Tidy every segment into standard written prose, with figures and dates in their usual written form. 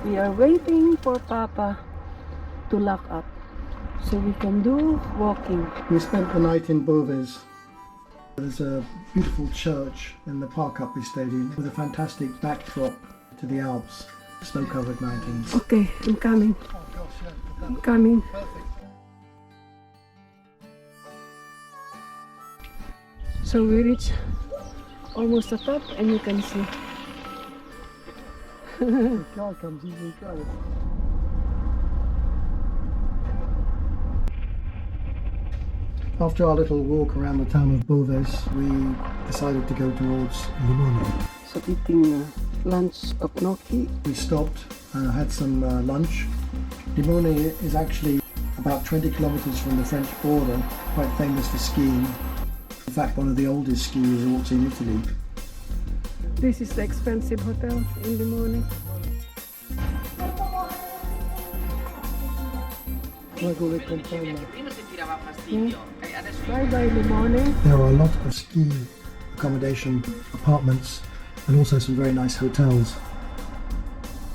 We are waiting for Papa to lock up so we can do walking. We spent the night in Boves. There's a beautiful church in the park up we stayed in with a fantastic backdrop to the Alps, snow-covered mountains. Okay, I'm coming. I'm coming. So we reach almost the top and you can see. The car comes easily close. After our little walk around the town of Boves, we decided to go towards Limone. So eating lunch of gnocchi. We stopped and had some lunch. Limone is actually about 20 kilometers from the French border, quite famous for skiing. In fact, one of the oldest ski resorts in Italy. This is the expensive hotel in Limone. Bye bye Limone. There are a lot of ski accommodation, apartments, and also some very nice hotels.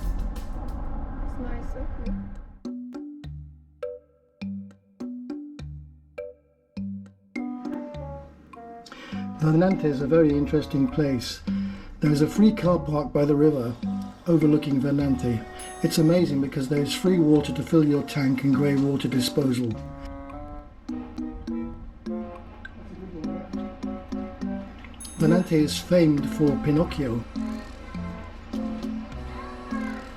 It's nice, okay? Vernante is a very interesting place. There is a free car park by the river overlooking Vernante. It's amazing because there is free water to fill your tank and grey water disposal. Vernante is famed for Pinocchio.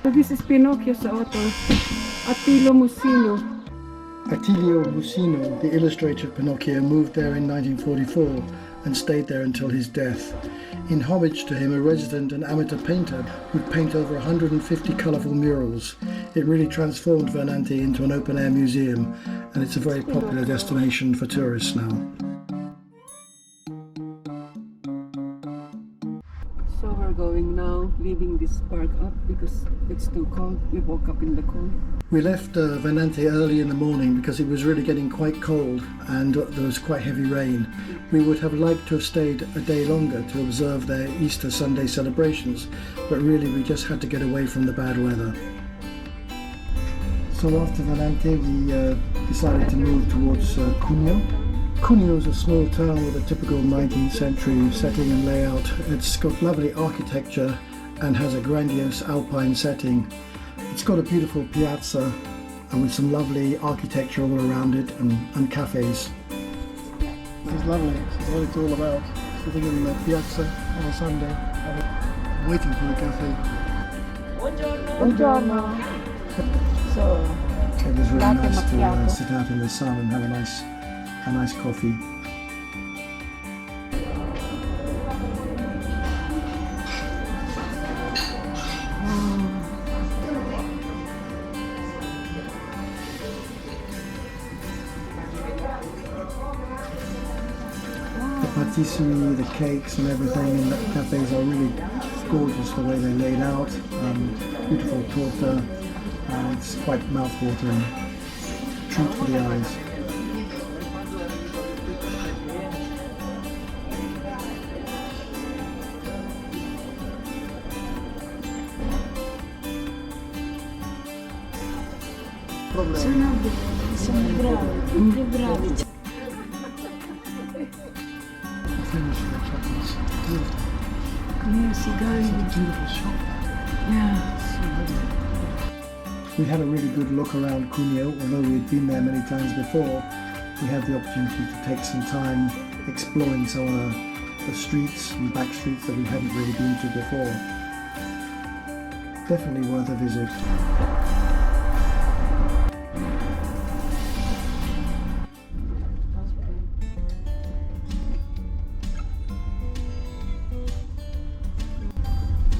So this is Pinocchio's author, Attilio Musino. Attilio Musino, the illustrator of Pinocchio, moved there in 1944 and stayed there until his death. In homage to him, a resident and amateur painter would paint over 150 colourful murals. It really transformed Vernante into an open-air museum, and it's a very popular destination for tourists now. So we're going now, leaving this park up because it's too cold. We woke up in the cold. We left Vernante early in the morning because it was really getting quite cold and there was quite heavy rain. We would have liked to have stayed a day longer to observe their Easter Sunday celebrations, but really we just had to get away from the bad weather. So after Vernante we decided to move towards Cuneo. Cuneo is a small town with a typical 19th century setting and layout. It's got lovely architecture and has a grandiose alpine setting. It's got a beautiful piazza and with some lovely architecture all around it and cafes. It's lovely, it's what it's all about. Sitting in the piazza on a Sunday, waiting for a cafe. Buongiorno. So, It was really latte nice to macchiato. sit out in the sun and have a nice coffee. The patisserie, the cakes and everything in the cafes are really gorgeous the way they're laid out. Beautiful torta, it's quite mouth-watering. Treat for the eyes. Siamo bravi, più bravi. Finish the chocolates. Beautiful. Yes, you guys. Beautiful shop. Yeah. We had a really good look around Cuneo, although we'd been there many times before. We had the opportunity to take some time exploring some of the streets and back streets that we hadn't really been to before. Definitely worth a visit.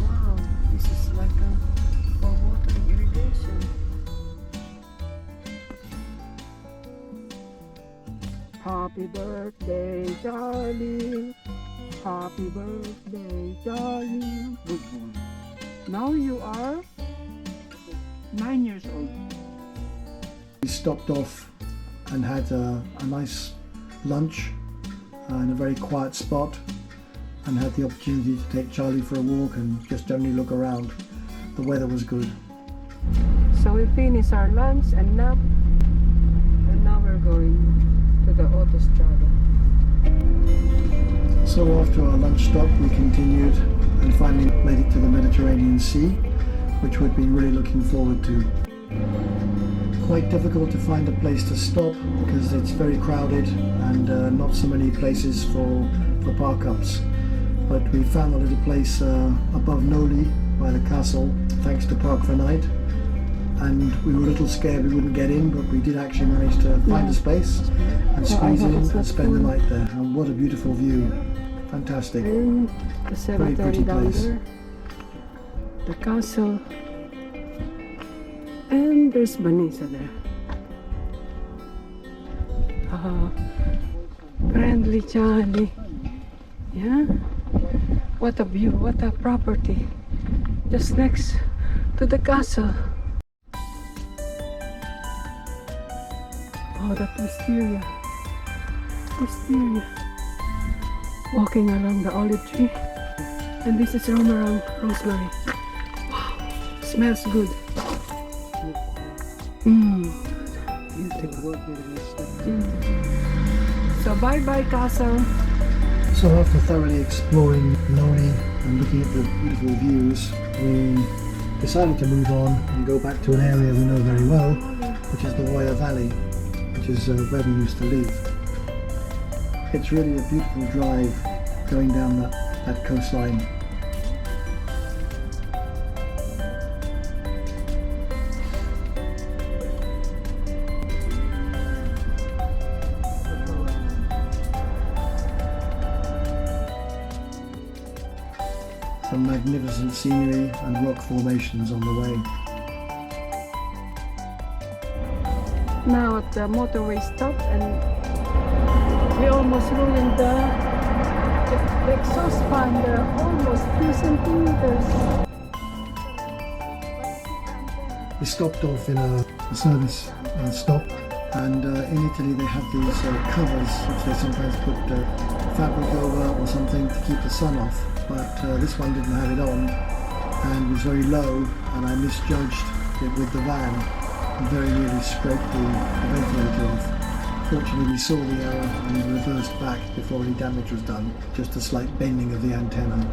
Wow, this is like a for water irrigation. Happy birthday, Charlie. Happy birthday, Charlie. Good one. Now you are 9 years old. We stopped off and had a nice lunch in a very quiet spot and had the opportunity to take Charlie for a walk and just generally look around. The weather was good. So we finished our lunch and nap, and now we're going to the autostrada. So after our lunch stop we continued and finally made it to the Mediterranean Sea, which we'd been really looking forward to. Quite difficult to find a place to stop because it's very crowded and not so many places for park-ups. But we found a little place above Noli by the castle, thanks to Park Vernante. And we were a little scared we wouldn't get in, but we did actually manage to find a space and squeeze in and spend the night there. And what a beautiful view. Fantastic. And the cemetery Very pretty down place. there. The castle. And there's Vanessa there. Friendly Charlie. Yeah? What a view, what a property. Just next to the castle. Oh, that wisteria. Wisteria. Walking along the olive tree. And this is rosemary. Wow, smells good. Beautiful. So bye-bye castle. So after thoroughly exploring Noli and looking at the beautiful views, we decided to move on and go back to an area we know very well, which is the Roya Valley, which is where we used to live. It's really a beautiful drive going down that coastline. Some magnificent scenery and rock formations on the way. Now at the motorway stop, and we almost ruined the exhaust fan. They're almost 2 centimeters. We stopped off in a service stop, and in Italy they have these covers which they sometimes put fabric over or something to keep the sun off, but this one didn't have it on and was very low, and I misjudged it with the van and very nearly scraped the ventilator off. Fortunately we saw the error and reversed back before any damage was done, just a slight bending of the antenna.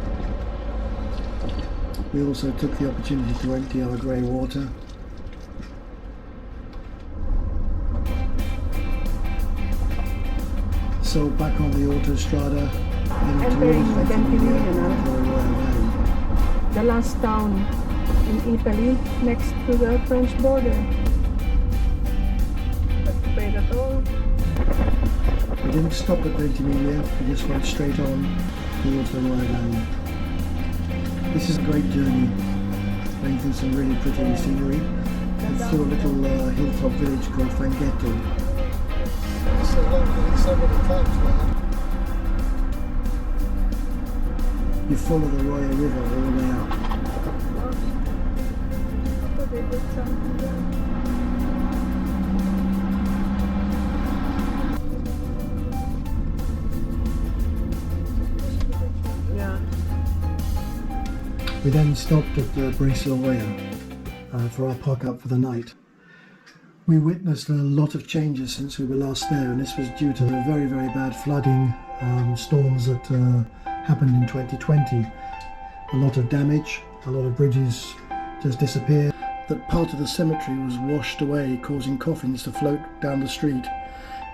We also took the opportunity to empty our grey water. So back on the autostrada, Entering Ventimiglia now. for the Roya Valley. The last town in Italy, next to the French border. Not bad at all. We didn't stop at Ventimiglia, we just went straight on towards the Roya Valley. This is a great journey, going through some really pretty scenery and through a little hilltop village called Fanghetto. You follow the Roya River all the way up. Yeah. We then stopped at Breil for our park up for the night. We witnessed a lot of changes since we were last there, and this was due to the very, very bad flooding storms that happened in 2020. A lot of damage, a lot of bridges just disappeared. That part of the cemetery was washed away, causing coffins to float down the street.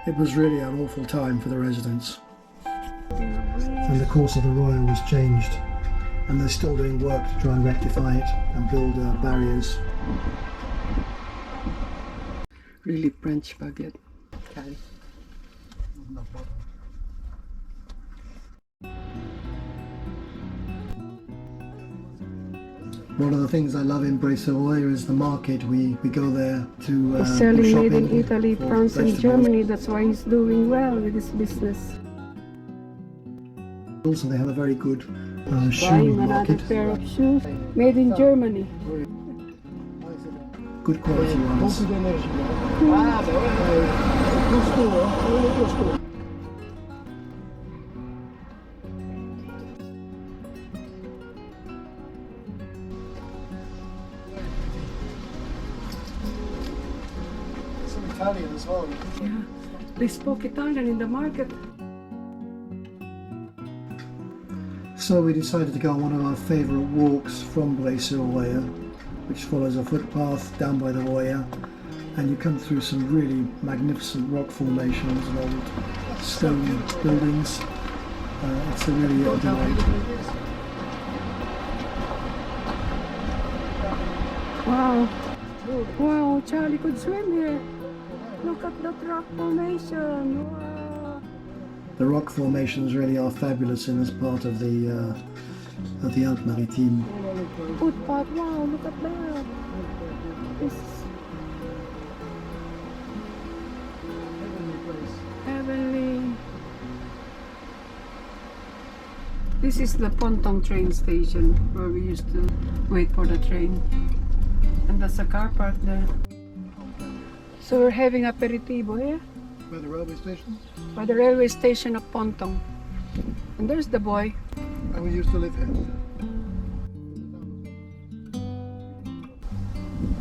It was really an awful time for the residents. And the course of the Roya was changed, and they're still doing work to try and rectify it and build barriers. Really French baguette. Okay. One of the things I love in Breil is the market. We go there to He's selling do made in shopping Italy, for France and vegetables. Germany. That's why he's doing well with his business. Also, they have a very good shoe Buying another market. pair of shoes made in Germany. Good quality ones. Italian as well. Yeah, they spoke Italian in the market. So we decided to go on one of our favourite walks from Breil, which follows a footpath down by the Roya, and you come through some really magnificent rock formations and old stone buildings. It's a really delight. Wow, wow, Charlie could swim here. Look at that rock formation. Wow. The rock formations really are fabulous in this part of the Alpes Maritimes. Footpath, wow, look at that. This is heavenly. This is the Fontan train station where we used to wait for the train. And that's a car park there. So we're having aperitivo here By the railway station? by the railway station of Fontan. And there's the boy. And we used to live here.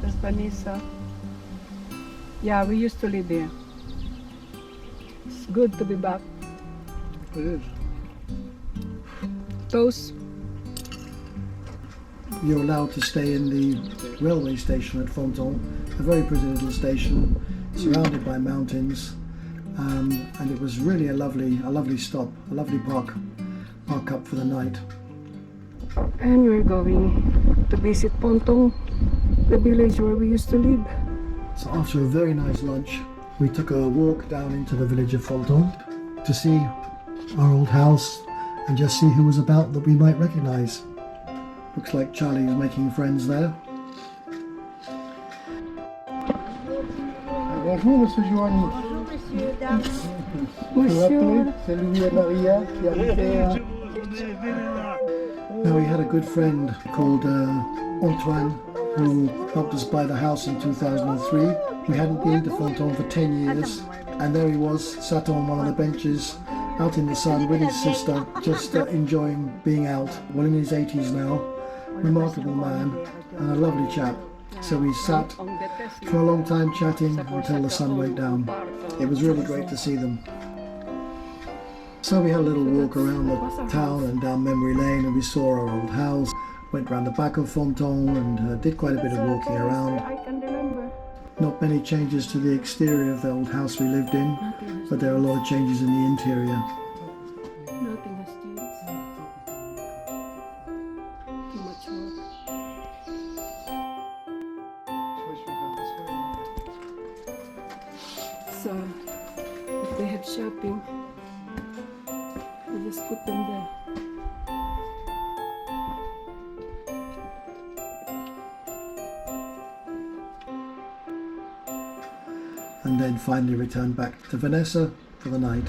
There's Vanessa. Yeah, we used to live here. It's good to be back. It is. Those, You're allowed to stay in the railway station at Fontan, a very pretty little station surrounded by mountains, and it was really a lovely stop, a lovely park up for the night. and we're going to visit Fontan, the village where we used to live. So after a very nice lunch, we took a walk down into the village of Fontan to see our old house and just see who was about that we might recognise. Looks like Charlie is making friends there. Bonjour Monsieur Giovanni. Monsieur, C'est Louis et Maria qui habitaient. Now we had a good friend called Antoine who helped us buy the house in 2003. We hadn't been to Fontan for 10 years, and there he was, sat on one of the benches out in the sun with his sister, just enjoying being out. Well, in his 80s now, remarkable man and a lovely chap. So we sat for a long time chatting until the sun went down. It was really great to see them. So we had a little walk around the town and down memory lane, and we saw our old house, went round the back of Fontan and did quite a bit of walking around. I can remember. Not many changes to the exterior of the old house we lived in, but there are a lot of changes in the interior. Nothing has changed. Too much work. So, if they have shopping, we just put them there. And then finally returned back to Vanessa for the night.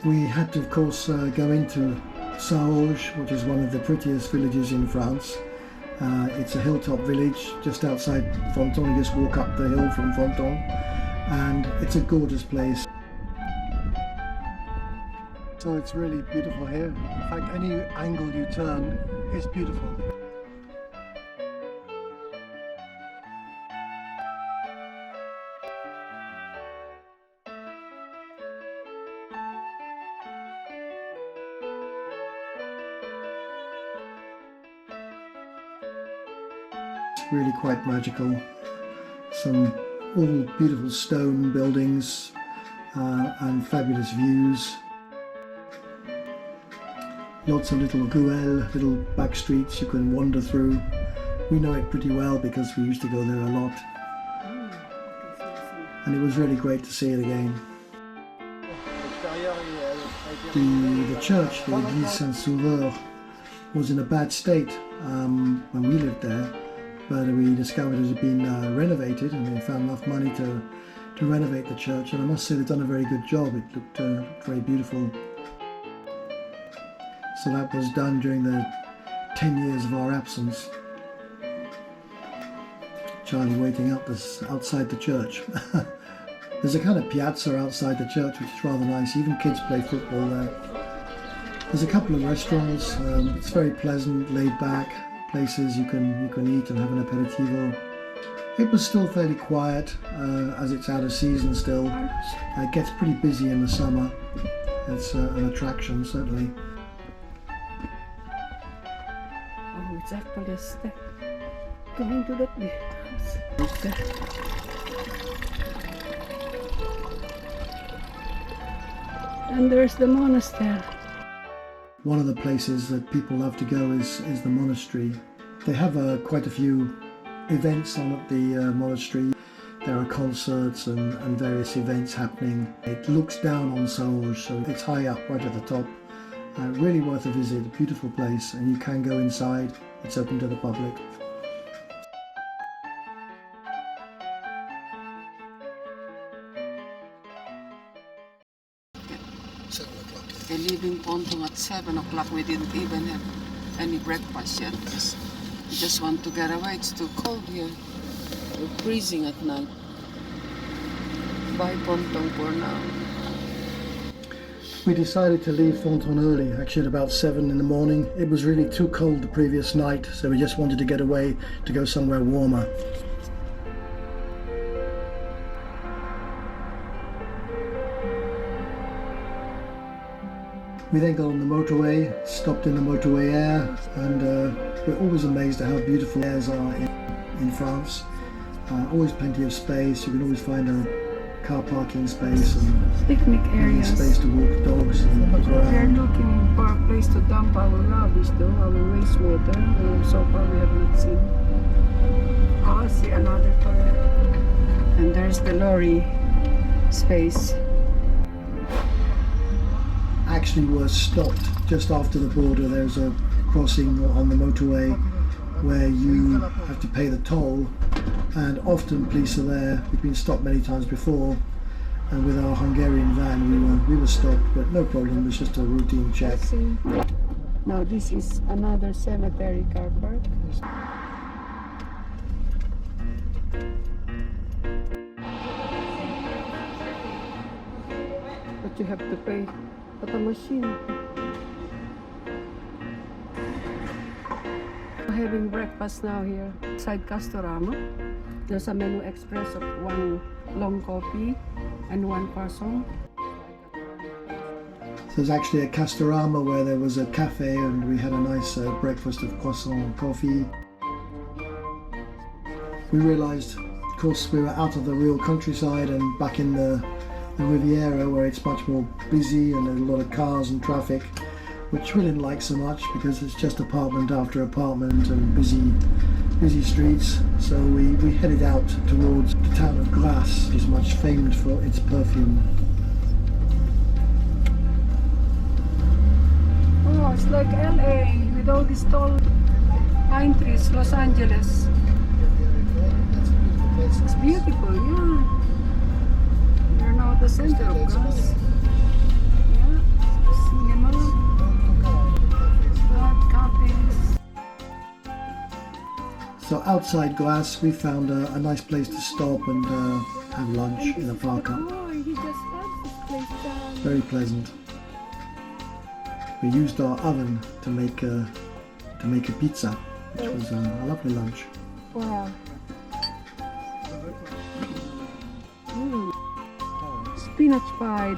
We had to, of course, go into Saorge, which is one of the prettiest villages in France. It's a hilltop village just outside Fontan. You just walk up the hill from Fontan, and it's a gorgeous place. So it's really beautiful here. In fact, any angle you turn, it's beautiful. Really quite magical. Some all beautiful stone buildings and fabulous views. Lots of little ruelles, little back streets you can wander through. We know it pretty well because we used to go there a lot. And it was really great to see it again. The church, the Église Saint-Sauveur, was in a bad state when we lived there. But we discovered it had been renovated, and we found enough money to renovate the church, and I must say they've done a very good job. It looked very beautiful. So that was done during the 10 years of our absence. Charlie waiting outside the church. There's a kind of piazza outside the church which is rather nice. Even kids play football there. There's a couple of restaurants. It's very pleasant, laid back places you can eat and have an aperitivo. It was still fairly quiet as it's out of season still. It gets pretty busy in the summer. It's an attraction certainly. Oh, it's actually a step going to that house. And there's the monastery. One of the places that people love to go is the monastery. They have quite a few events on at the monastery. There are concerts and various events happening. It looks down on Saorge, so it's high up right at the top. Really worth a visit, a beautiful place, and you can go inside. It's open to the public. We're leaving Fontan at 7 o'clock. We didn't even have any breakfast yet. Yes. We just want to get away. It's too cold here. We're freezing at night. Bye Fontan for now. We decided to leave Fontan early, actually at about 7 in the morning. It was really too cold the previous night, so we just wanted to get away to go somewhere warmer. We then got on the motorway, stopped in the motorway air, and we're always amazed at how beautiful airs are in France. Always plenty of space. You can always find a car parking space and Picnic areas. space to walk dogs and look We're around. looking for a place to dump our rubbish though, our wastewater. So far we have not seen. Oh, I see another car. And there's the lorry space. Actually was stopped just after the border. There's a crossing on the motorway where you have to pay the toll, and often police are there. We've been stopped many times before, and with our Hungarian van we were stopped, but no problem. It's just a routine check. Now this is another cemetery car park. But you have to pay at a machine. We're having breakfast now here inside Castorama. There's a menu express of 1 long coffee and 1 croissant. So there's actually a Castorama where there was a cafe, and we had a nice breakfast of croissant and coffee. We realised, of course, we were out of the real countryside and back in the Riviera, where it's much more busy and there's a lot of cars and traffic, which we didn't like so much because it's just apartment after apartment and busy streets. So we headed out towards the town of Grasse, which is much famed for its perfume. Oh, it's like LA with all these tall pine trees, Los Angeles. It's beautiful, yeah. We're now at the center of Grasse. Yeah, cinema, cafes. So outside Grasse we found a nice place to stop and have lunch in a park up. Oh, he just loves this place down. Very pleasant. We used our oven to make a pizza, which was a lovely lunch. Wow. Spinach pie.